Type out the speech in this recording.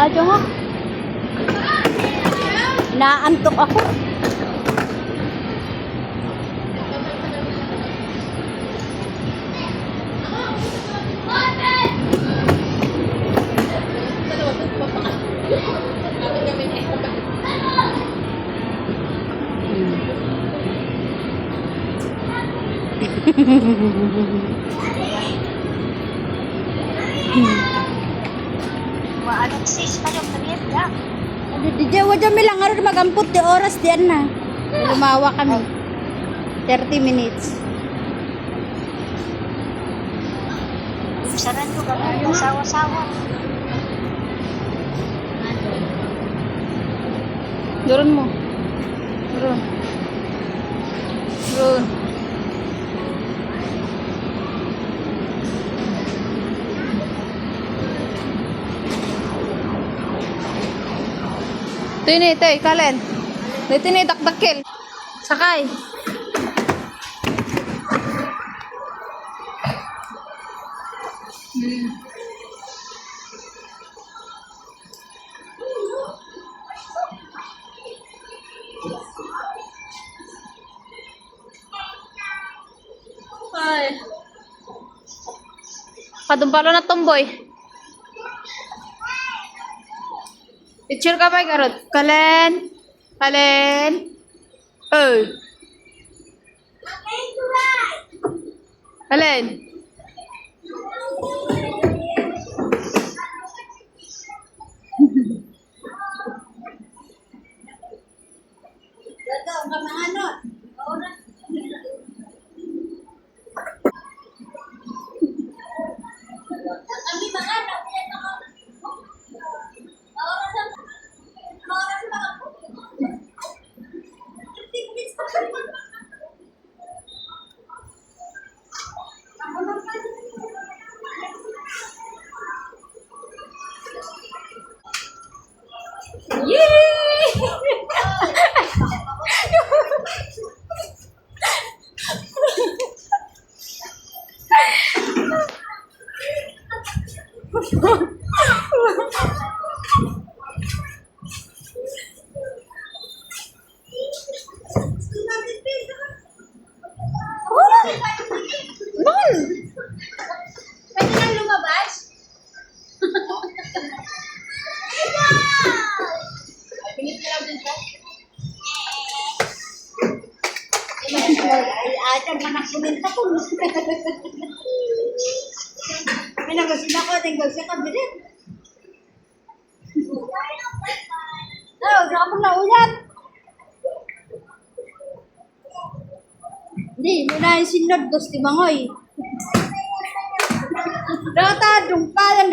Ajo nga. Naantok ako. Anong sis pa yung merienda? Di wajan mi lang aron magampot di oras diyan na. Lumawa kami. 30 minutes. Saran ko kami sawa-sawa. Durun mo. Durun. Durun. Tini, tay, kalen. Dito ni dakdakil. Sakay. Ay. Padumpalo na tomboy. Picture ka ba, Karot? Kalen? Kalen? Oh. Kalen? Dato, kamanganot. Kami manganot. Pwede na lumabas? Pinit na lang din siya. Ayan, manakunin pa po. Pinagusin ako, tinggal siya kabilit. Oh, grabe na uyan. Hindi, muna yung sinod, dos di mangoy. Data, dungka lang,